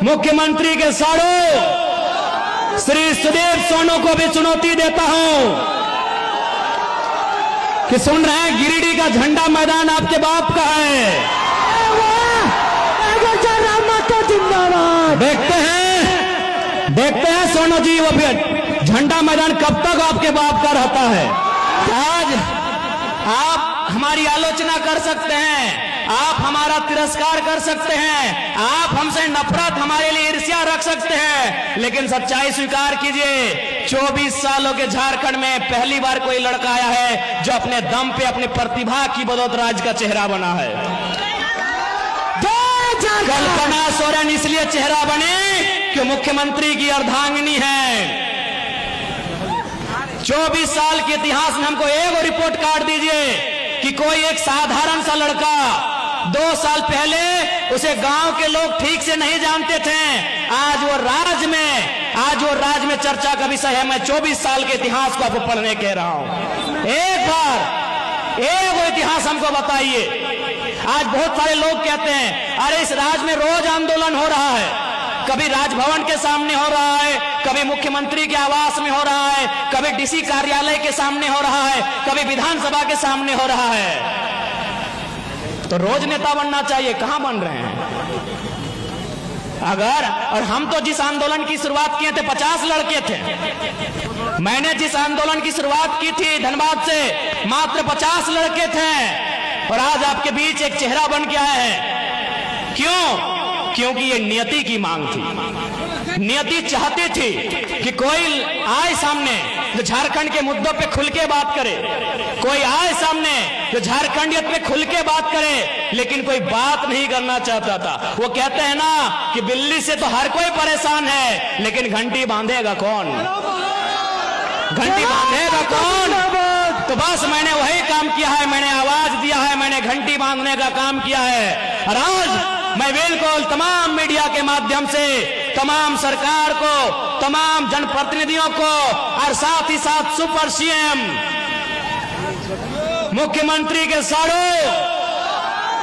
मुख्यमंत्री के साड़ू श्री सुदेव सोनू को भी चुनौती देता हूं कि सुन रहे हैं, गिरिडीह का झंडा मैदान आपके बाप का है। देखते हैं सोनू जी, वो झंडा मैदान कब तक आपके बाप का रहता है। आज आप हमारी आलोचना कर सकते हैं, आप हमारा तिरस्कार कर सकते हैं, आप हमसे नफरत, हमारे लिए ईर्ष्या रख सकते हैं, लेकिन सच्चाई स्वीकार कीजिए, 24 सालों के झारखंड में पहली बार कोई लड़का आया है जो अपने दम पे, अपनी प्रतिभा की बदौलत राज्य का चेहरा बना है। कल्पना सोरेन इसलिए चेहरा बनी कि मुख्यमंत्री की अर्धांगिनी है। 24 साल के इतिहास में हमको एक रिपोर्ट कार्ड दीजिए कि कोई एक साधारण सा लड़का 2 साल पहले उसे गांव के लोग ठीक से नहीं जानते थे, आज वो राज्य में चर्चा का विषय है। मैं 24 साल के इतिहास को आपको पढ़ने कह रहा हूं। एक बार एक इतिहास हमको बताइए। आज बहुत सारे लोग कहते हैं, अरे इस राज्य में रोज आंदोलन हो रहा है, कभी राजभवन के सामने हो रहा है, कभी मुख्यमंत्री के आवास में हो रहा है, कभी डीसी कार्यालय के सामने हो रहा है, कभी विधानसभा के सामने हो रहा है। तो रोज नेता बनना चाहिए, कहां बन रहे हैं? और हम तो जिस आंदोलन की शुरुआत किए थे 50 लड़के थे। मैंने जिस आंदोलन की शुरुआत की थी धनबाद से, मात्र 50 लड़के थे, और आज आपके बीच एक चेहरा बन के आया है। क्यों? क्योंकि ये नियति की मांग थी। नियति चाहती थी कि कोई आए सामने जो झारखंड के मुद्दों पे खुल के बात करे, कोई आए सामने जो झारखंडियत पे खुल के बात करे, लेकिन कोई बात नहीं करना चाहता था। वो कहते हैं ना कि बिल्ली से तो हर कोई परेशान है, लेकिन घंटी बांधेगा कौन? घंटी बांधेगा कौन? तो बस मैंने वही काम किया है, मैंने आवाज दिया है, मैंने घंटी बांधने का काम किया है। और आज मैं बिल्कुल तमाम मीडिया के माध्यम से तमाम सरकार को, तमाम जनप्रतिनिधियों को, और साथ ही साथ सुपर सीएम मुख्यमंत्री के साड़ू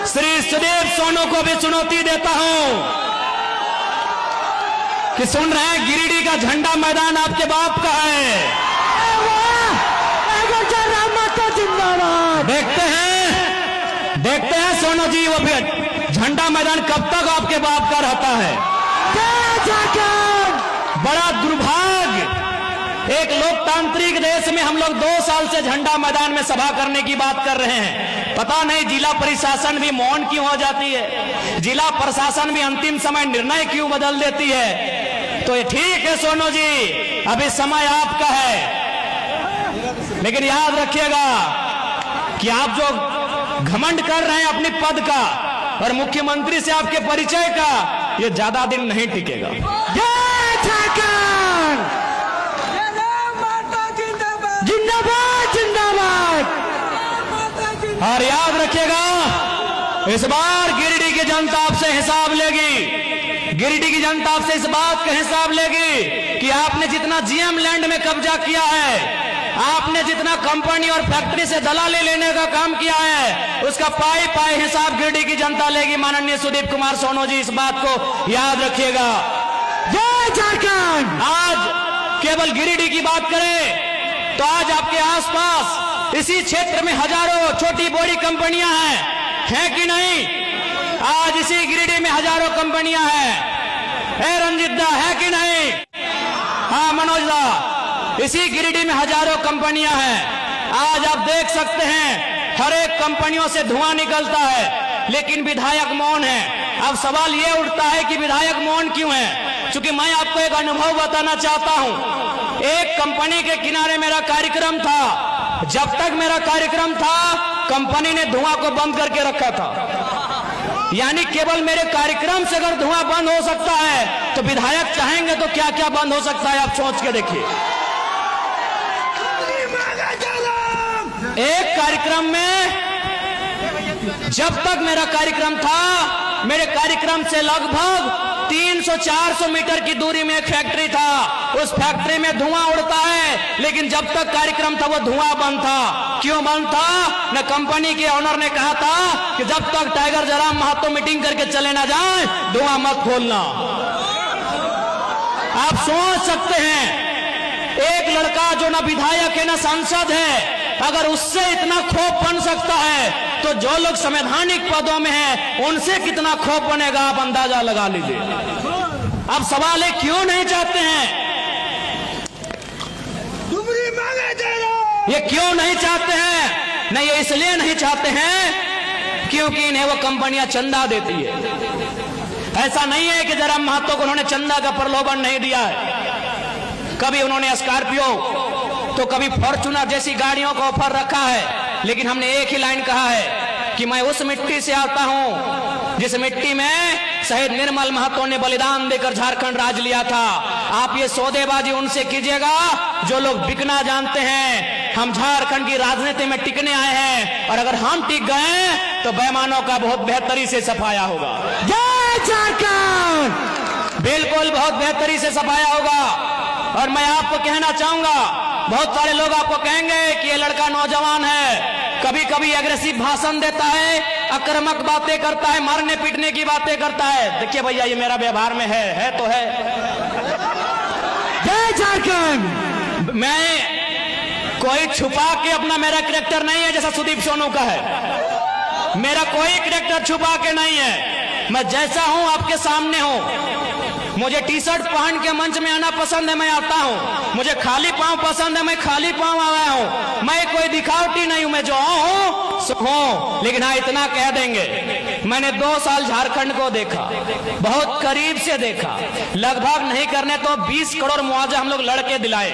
श्री सुदेव सोनू को भी चुनौती देता हूं कि सुन रहे हैं, गिरिडीह का झंडा मैदान आपके बाप का है। देखते हैं सोनू जी, वो झंडा मैदान कब तक आपके बाप का रहता है। बड़ा दुर्भाग्य, एक लोकतांत्रिक देश में हम लोग 2 साल से झंडा मैदान में सभा करने की बात कर रहे हैं। पता नहीं जिला प्रशासन भी मौन क्यों हो जाती है, जिला प्रशासन भी अंतिम समय निर्णय क्यों बदल देती है। तो ये ठीक है सोनू जी, अभी समय आपका है, लेकिन याद रखिएगा कि आप जो घमंड कर रहे हैं अपने पद का और मुख्यमंत्री से आपके परिचय का, ये ज्यादा दिन नहीं टिकेगा। जिंदाबाद जिंदाबाद। और याद रखिएगा, इस बार गिरिडीह की जनता आपसे हिसाब लेगी। गिरिडीह की जनता आपसे इस बात का हिसाब लेगी कि आपने जितना जीएम लैंड में कब्जा किया है, आपने जितना कंपनी और फैक्ट्री से दलाली लेने का काम किया है, उसका पाई पाई हिसाब गिरिडीह की जनता लेगी। माननीय सुदीप कुमार सोनू जी, इस बात को याद रखिएगा। जय झारखंड। आज केवल गिरिडीह की बात करें तो आज आपके आसपास इसी क्षेत्र में हजारों छोटी बड़ी कंपनियां हैं कि नहीं? आज इसी गिरिडीह में हजारों कंपनियां हैं। रंजित दा है कि नहीं? हाँ मनोज दा, इसी गिरिडीह में हजारों कंपनियां हैं। आज आप देख सकते हैं, हर एक कंपनियों से धुआं निकलता है, लेकिन विधायक मौन है। अब सवाल ये उठता है कि विधायक मौन क्यों है? क्योंकि मैं आपको एक अनुभव बताना चाहता हूं। एक कंपनी के किनारे मेरा कार्यक्रम था। जब तक मेरा कार्यक्रम था, कंपनी ने धुआं को बंद करके रखा था। यानी केवल मेरे कार्यक्रम से अगर धुआं बंद हो सकता है, तो विधायक चाहेंगे तो क्या क्या बंद हो सकता है, आप सोच के देखिए। एक कार्यक्रम में, जब तक मेरा कार्यक्रम था, मेरे कार्यक्रम से लगभग 300-400 मीटर की दूरी में एक फैक्ट्री था। उस फैक्ट्री में धुआं उड़ता है, लेकिन जब तक कार्यक्रम था वो धुआं बंद था। क्यों बंद था? न कंपनी के ओनर ने कहा था कि जब तक टाइगर जराम महतो मीटिंग करके चले ना जाए, धुआं मत खोलना। आप सोच सकते हैं, एक लड़का जो ना विधायक है ना सांसद है, अगर उससे इतना खौफ बन सकता है तो जो लोग संवैधानिक पदों में हैं उनसे कितना खौफ बनेगा, आप अंदाजा लगा लीजिए। अब सवाल है, क्यों नहीं चाहते हैं? ये क्यों नहीं चाहते हैं? नहीं, ये इसलिए नहीं चाहते हैं क्योंकि इन्हें वो कंपनियां चंदा देती है। ऐसा नहीं है कि जरा महतो को उन्होंने चंदा का प्रलोभन नहीं दिया है। कभी उन्होंने स्कॉर्पियो तो कभी फॉर्च्यूनर जैसी गाड़ियों का ऑफर रखा है, लेकिन हमने एक ही लाइन कहा है कि मैं उस मिट्टी से आता हूं जिस मिट्टी में शहीद निर्मल महतो ने बलिदान देकर झारखंड राज लिया था। आप ये सौदेबाजी उनसे कीजिएगा जो लोग बिकना जानते हैं। हम झारखंड की राजनीति में टिकने आए हैं, और अगर हम टिक गए तो बेईमानों का बहुत बेहतरी से सफाया होगा। जय झारखंड! बिल्कुल बहुत बेहतरी से सफाया होगा। और मैं आपको कहना चाहूंगा, बहुत सारे लोग आपको कहेंगे कि ये लड़का नौजवान है, कभी कभी एग्रेसिव भाषण देता है, आक्रामक बातें करता है, मारने पीटने की बातें करता है। देखिए भैया, ये मेरा व्यवहार में है तो है। जय झारखंड! मैं कोई छुपा के अपना मेरा कैरेक्टर नहीं है जैसा सुदीप सोनू का है। मेरा कोई कैरेक्टर छुपा के नहीं है, मैं जैसा हूं आपके सामने हूं। मुझे टी शर्ट पहन के मंच में आना पसंद है, मैं आता हूं। मुझे खाली पांव पसंद है, मैं खाली पांव आया हूं। मैं कोई दिखावटी नहीं हूं, मैं जो हूं सो हूं। लेकिन हाँ, इतना कह देंगे, मैंने 2 साल झारखंड को देखा, बहुत करीब से देखा। लगभग नहीं करने तो 20 करोड़ मुआवजा हम लोग लड़के दिलाए।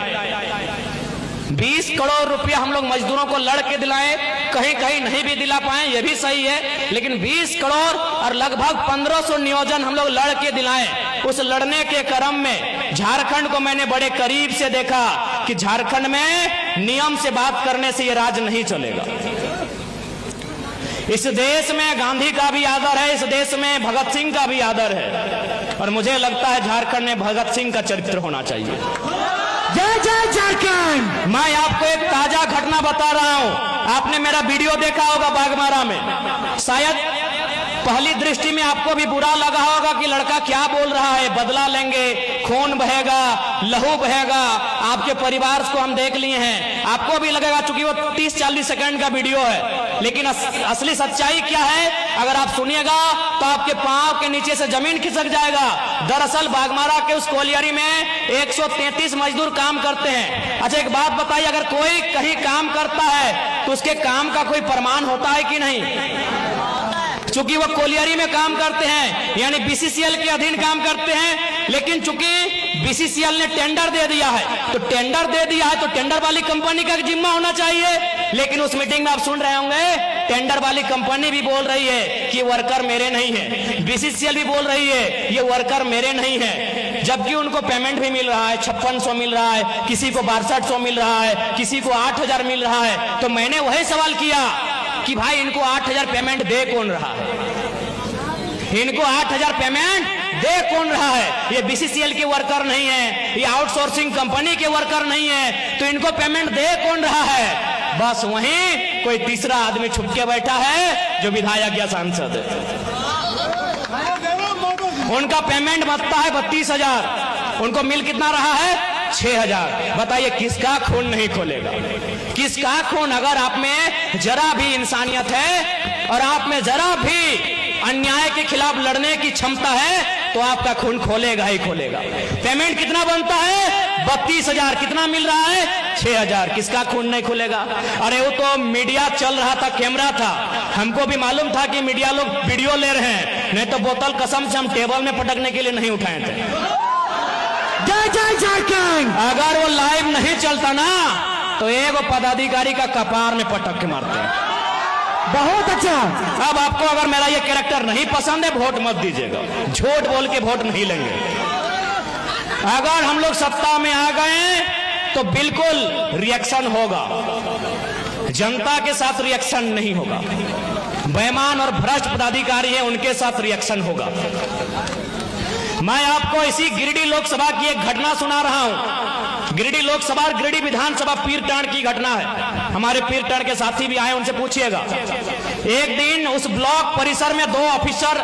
20 करोड़ रुपया हम लोग मजदूरों को लड़के दिलाए, कहीं कहीं नहीं भी दिला पाए, ये भी सही है, लेकिन 20 करोड़ और लगभग 1500 नियोजन हम लोग लड़के दिलाए। उस लड़ने के क्रम में झारखंड को मैंने बड़े करीब से देखा कि झारखंड में नियम से बात करने से ये राज नहीं चलेगा। इस देश में गांधी का भी आदर है, इस देश में भगत सिंह का भी आदर है, और मुझे लगता है झारखंड में भगत सिंह का चरित्र होना चाहिए। जय जय झारखंड! मैं आपको एक ताजा घटना बता रहा हूं। आपने मेरा वीडियो देखा होगा बागमारा में, शायद पहली दृष्टि में आपको भी बुरा लगा होगा कि लड़का क्या बोल रहा है, बदला लेंगे, खून बहेगा, लहू बहेगा। आपके परिवार को हम देख लिए हैं, आपको भी लगेगा चूंकि वो 30-40 सेकंड का वीडियो है, लेकिन असली सच्चाई क्या है अगर आप सुनिएगा तो आपके पांव के नीचे से जमीन खिसक जाएगा। दरअसल बागमारा के उस कोलियरी में 133 मजदूर काम करते हैं। अच्छा, एक बात बताइए, अगर कोई कहीं काम करता है तो उसके काम का कोई प्रमाण होता है कि नहीं? चूंकि वो कोलियरी में काम करते हैं, यानी बीसीसीएल के अधीन काम करते हैं, लेकिन चूंकि बीसीसीएल ने टेंडर दे दिया है, तो टेंडर दे दिया है तो टेंडर वाली कंपनी का जिम्मा होना चाहिए। लेकिन उस मीटिंग में आप सुन रहे होंगे, टेंडर वाली कंपनी भी बोल रही है कि वर्कर मेरे नहीं है, बीसीसीएल भी बोल रही है ये वर्कर मेरे नहीं है, जबकि उनको पेमेंट भी मिल रहा है, 5600 मिल रहा है, किसी को 6200 मिल रहा है, किसी को 8000 मिल रहा है। तो मैंने वही सवाल किया कि भाई इनको 8000 पेमेंट दे कौन रहा है? इनको 8000 पेमेंट दे कौन रहा है? ये बीसीसीएल के वर्कर नहीं है, ये आउटसोर्सिंग कंपनी के वर्कर नहीं है, तो इनको पेमेंट दे कौन रहा है? बस वहीं कोई तीसरा आदमी छुप के बैठा है जो विधायक या सांसद है। उनका पेमेंट बनता है 32,000, उनको मिल कितना रहा है? 6,000। बताइए किसका खून नहीं खोलेगा? किसका खून? अगर आप में जरा भी इंसानियत है और आप में जरा भी अन्याय के खिलाफ लड़ने की क्षमता है तो आपका खून खोलेगा ही खोलेगा। पेमेंट कितना बनता है? 32,000। कितना मिल रहा है? 6,000। किसका खून नहीं खोलेगा? अरे वो तो मीडिया चल रहा था, कैमरा था, हमको भी मालूम था कि मीडिया लोग वीडियो ले रहे हैं, नहीं तो बोतल कसम से हम टेबल में पटकने के लिए नहीं उठाए थे। जय जय झारखंड! अगर वो लाइव नहीं चलता ना तो एक पदाधिकारी का कपार में पटक के मारते हैं। बहुत अच्छा। अब आपको अगर मेरा ये कैरेक्टर नहीं पसंद है, वोट मत दीजिएगा, झूठ बोल के वोट नहीं लेंगे। अगर हम लोग सत्ता में आ गए तो बिल्कुल रिएक्शन होगा, जनता के साथ रिएक्शन नहीं होगा। बेईमान और भ्रष्ट पदाधिकारी हैं, उनके साथ रिएक्शन होगा। मैं आपको इसी गिरिडीह लोकसभा की एक घटना सुना रहा हूं। गिरिडीह लोकसभा और गिरिडीह विधानसभा पीरटांड की घटना है। हमारे पीरटांड के साथी भी आए, उनसे पूछिएगा। एक दिन उस ब्लॉक परिसर में 2 ऑफिसर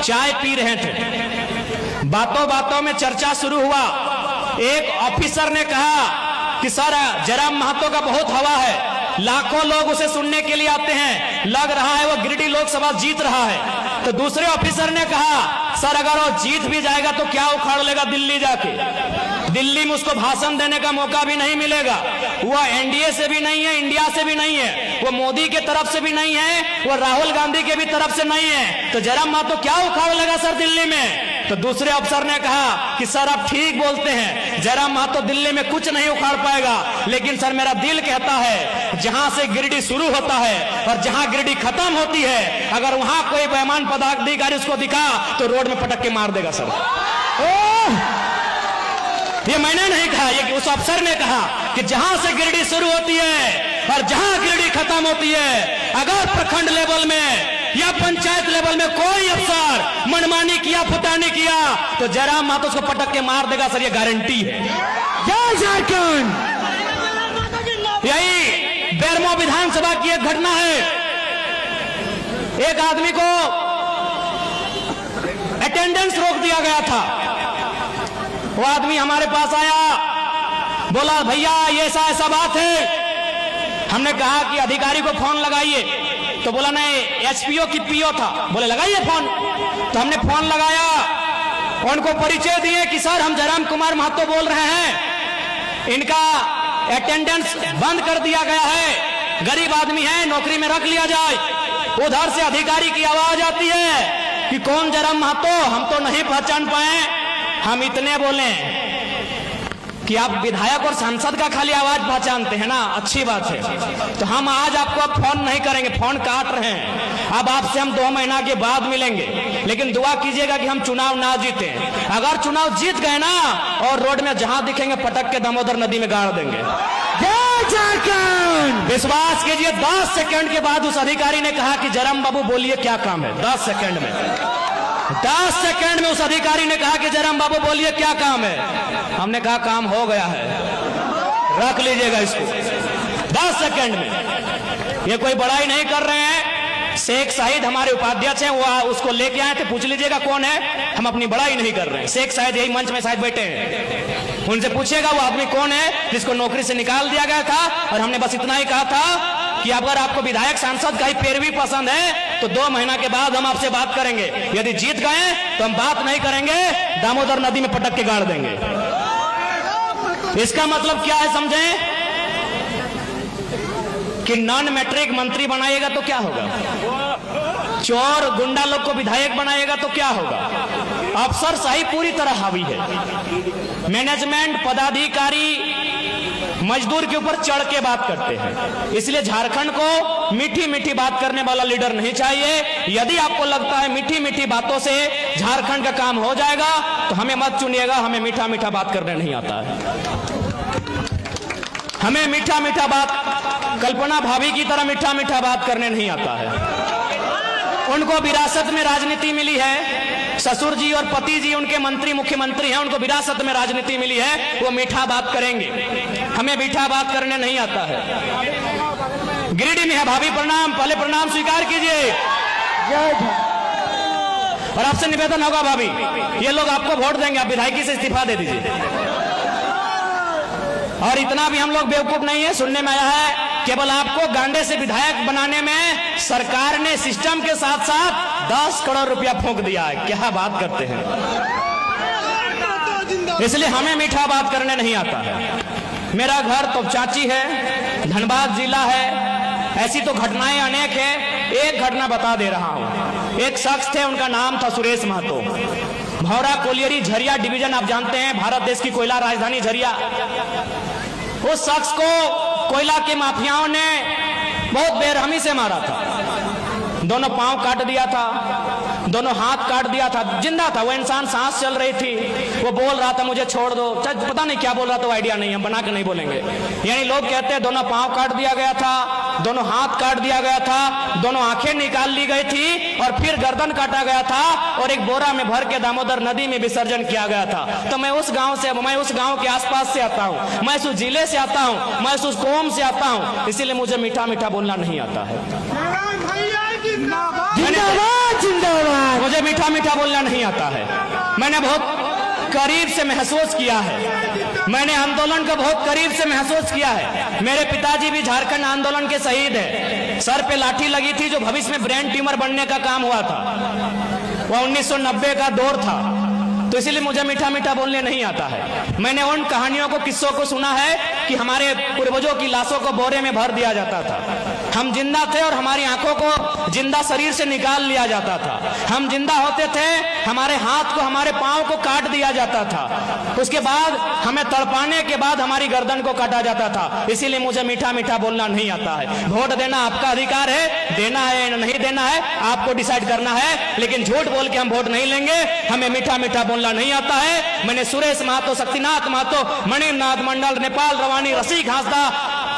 चाय पी रहे थे। बातों बातों में चर्चा शुरू हुआ एक ऑफिसर ने कहा कि सर जयराम महतो का बहुत हवा है, लाखों लोग उसे सुनने के लिए आते हैं, लग रहा है वो गिरिडीह लोकसभा जीत रहा है। तो दूसरे ऑफिसर ने कहा सर अगर वो जीत भी जाएगा तो क्या उखाड़ लेगा दिल्ली जाके, दिल्ली में उसको भाषण देने का मौका भी नहीं मिलेगा। वो एनडीए से भी नहीं है, इंडिया से भी नहीं है, वो मोदी के तरफ से भी नहीं है, वो राहुल गांधी के भी तरफ से नहीं है, तो जयराम महतो क्या उखाड़ लेगा सर दिल्ली में। तो दूसरे अफसर ने कहा कि सर आप ठीक बोलते हैं, जयराम महतो दिल्ली में कुछ नहीं उखाड़ पाएगा, लेकिन सर मेरा दिल कहता है जहां से गिरिडीह शुरू होता है और जहां गिरिडीह खत्म होती है, अगर वहां कोई बेईमान पदाधिकारी उसको दिखा तो रोड में पटक के मार देगा सर। ये मैंने नहीं कहा, ये उस अफसर ने कहा कि जहां से गिरिडीह शुरू होती है और जहां गिरिडीह खत्म होती है, अगर प्रखंड लेवल में या पंचायत लेवल में कोई अफसर मनमानी किया, फुटानी किया, तो जयराम महतो उसको पटक के मार देगा सर, ये गारंटी है। जय झारखंड। यही बेरमो विधानसभा की एक घटना है। एक आदमी को अटेंडेंस रोक दिया गया था। वो आदमी हमारे पास आया, बोला भैया ये ऐसा बात है। हमने कहा कि अधिकारी को फोन लगाइए, तो बोला नहीं एसपीओ की पीओ था, बोले लगाइए फोन। तो हमने फोन लगाया, उनको परिचय दिए कि सर हम जयराम कुमार महतो बोल रहे हैं, इनका अटेंडेंस बंद कर दिया गया है, गरीब आदमी है, नौकरी में रख लिया जाए। उधर से अधिकारी की आवाज आती है कि कौन जयराम महतो, हम तो नहीं पहचान पाए। हम इतने बोले कि आप विधायक और सांसद का खाली आवाज पहचानते हैं ना, अच्छी बात है, तो हम आज आपको अब फोन नहीं करेंगे, फोन काट रहे हैं। अब आपसे हम 2 महीना के बाद मिलेंगे, लेकिन दुआ कीजिएगा कि हम चुनाव ना जीते। अगर चुनाव जीत गए ना और रोड में जहां दिखेंगे पटक के दामोदर नदी में गाड़ देंगे। जय झारखंड। विश्वास कीजिए 10 सेकंड के बाद उस अधिकारी ने कहा कि जयराम बाबू बोलिए क्या काम है। 10 सेकंड में 10 सेकंड में उस अधिकारी ने कहा कि जयराम बाबू बोलिए क्या काम है। हमने कहा काम हो गया है, रख लीजिएगा इसको। 10 सेकंड में, ये कोई बड़ाई नहीं कर रहे हैं। शेख शाहिद हमारे उपाध्यक्ष हैं, वो उसको लेके आए थे, पूछ लीजिएगा कौन है, हम अपनी बड़ाई नहीं कर रहे हैं। शेख शाहिद यही मंच में शायद बैठे हैं, उनसे पूछिएगा वो आदमी कौन है जिसको नौकरी से निकाल दिया गया था। और हमने बस इतना ही कहा था कि अगर आपको विधायक सांसद का ही पैरवी पसंद है तो 2 महीना के बाद हम आपसे बात करेंगे, यदि जीत गए तो हम बात नहीं करेंगे, दामोदर नदी में पटक के गाड़ देंगे। इसका मतलब क्या है समझें कि नॉन मैट्रिक मंत्री बनाएगा तो क्या होगा, चोर गुंडा लोग को विधायक बनाएगा तो क्या होगा। अफसर शाही पूरी तरह हावी है, मैनेजमेंट पदाधिकारी मजदूर के ऊपर चढ़ के बात करते हैं। इसलिए झारखंड को मीठी मीठी बात करने वाला लीडर नहीं चाहिए। यदि आपको लगता है मीठी मीठी बातों से झारखंड का काम हो जाएगा तो हमें मत चुनिएगा, हमें मीठा मीठा बात करने नहीं आता है। हमें मीठा मीठा बात कल्पना भाभी की तरह मीठा मीठा बात करने नहीं आता है। उनको विरासत में राजनीति मिली है, ससुर जी और पति जी उनके मंत्री मुख्यमंत्री हैं, उनको विरासत में राजनीति मिली है, वो मीठा बात करेंगे। हमें मीठा बात करने नहीं आता है। गिरिडीह में है भाभी, प्रणाम, पहले प्रणाम स्वीकार कीजिए। और आपसे निवेदन होगा भाभी, ये लोग आपको वोट देंगे, आप विधायकी से इस्तीफा दे दीजिए। और इतना भी हम लोग बेवकूफ नहीं है, सुनने में आया है केवल आपको गांडे से विधायक बनाने में सरकार ने सिस्टम के साथ साथ 10 करोड़ रुपया फूंक दिया है। क्या बात करते हैं, इसलिए हमें मीठा बात करने नहीं आता है। मेरा घर तो चाची है, धनबाद जिला है, ऐसी तो घटनाएं अनेक है। एक घटना बता दे रहा हूं। एक शख्स थे, उनका नाम था सुरेश महतो, भौरा कोलियरी झरिया डिवीजन, आप जानते हैं भारत देश की कोयला राजधानी झरिया। उस शख्स को कोयला के माफियाओं ने बहुत बेरहमी से मारा था, दोनों पांव काट दिया था, दोनों हाथ काट दिया था, जिंदा था वो इंसान, सांस चल रही थी, वो बोल रहा था मुझे छोड़ दो, पता नहीं क्या बोल रहा था, वो आइडिया नहीं, हम बना के नहीं बोलेंगे। यानी लोग कहते हैं दोनों पांव काट दिया गया था, दोनों हाथ काट दिया गया था, दोनों आंखें निकाल ली गई थी और फिर गर्दन काटा गया था और एक बोरा में भर के दामोदर नदी में विसर्जन किया गया था। तो मैं उस गांव के आसपास से आता हूँ, मैं उस जिले से आता हूँ, मैं उस कौम से आता हूँ, इसीलिए मुझे मीठा मीठा बोलना नहीं आता है। जिंदाबाद जिंदाबाद। मुझे मीठा मीठा बोलना नहीं आता है। मैंने बहुत करीब से महसूस किया है। मैंने आंदोलन को बहुत करीब से महसूस किया है। मेरे पिताजी भी झारखंड आंदोलन के शहीद है। सर पे लाठी लगी थी, जो भविष्य में ब्रेन ट्यूमर बनने का काम हुआ था। वह 1990 का दौर था, तो इसीलिए मुझे मीठा मीठा बोलने नहीं आता है। मैंने उन कहानियों को, किस्सों को सुना है कि हमारे पूर्वजों की लाशों को बोरे में भर दिया जाता था। हम जिंदा थे और हमारी आंखों को जिंदा शरीर से निकाल लिया जाता था। हम जिंदा होते थे, हमारे हाथ को, हमारे पांव को काट दिया जाता था। उसके बाद हमें तड़पाने के बाद हमारी गर्दन को काटा जाता था। इसीलिए मुझे मीठा मीठा बोलना नहीं आता है। वोट देना आपका अधिकार है, देना है या नहीं देना है आपको डिसाइड करना है, लेकिन झूठ बोल के हम वोट नहीं लेंगे। हमें मीठा मीठा बोलना नहीं आता है। मैंने सुरेश महतो, शक्तिनाथ महतो, मणिनाथ मंडल, नेपाल रवानी, रसिक हांसदा,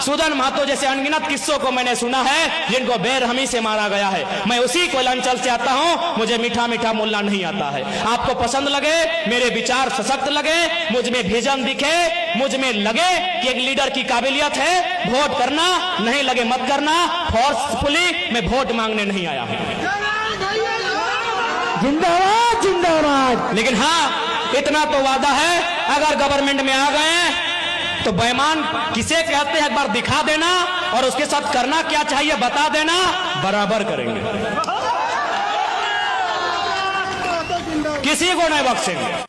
सुदन महतो जैसे अनगिनत किस्सों को मैंने सुना है, जिनको बेरहमी से मारा गया है। मैं उसी कोयल अंचल से आता हूं। मुझे मीठा मीठा बोलना नहीं आता है। आपको पसंद लगे, मेरे विचार सशक्त लगे, मुझ में विजन दिखे, मुझ में लगे कि एक लीडर की काबिलियत है, वोट करना, नहीं लगे मत करना। फोर्सफुली मैं वोट मांगने नहीं आया हूं। जिंदाबाद जिंदाबाद। लेकिन हाँ, इतना तो वादा है, अगर गवर्नमेंट में आ गए तो बेईमान किसे कहते हैं एक बार दिखा देना, और उसके साथ करना क्या चाहिए बता देना, बराबर करेंगे, किसी को नहीं बख्शेंगे।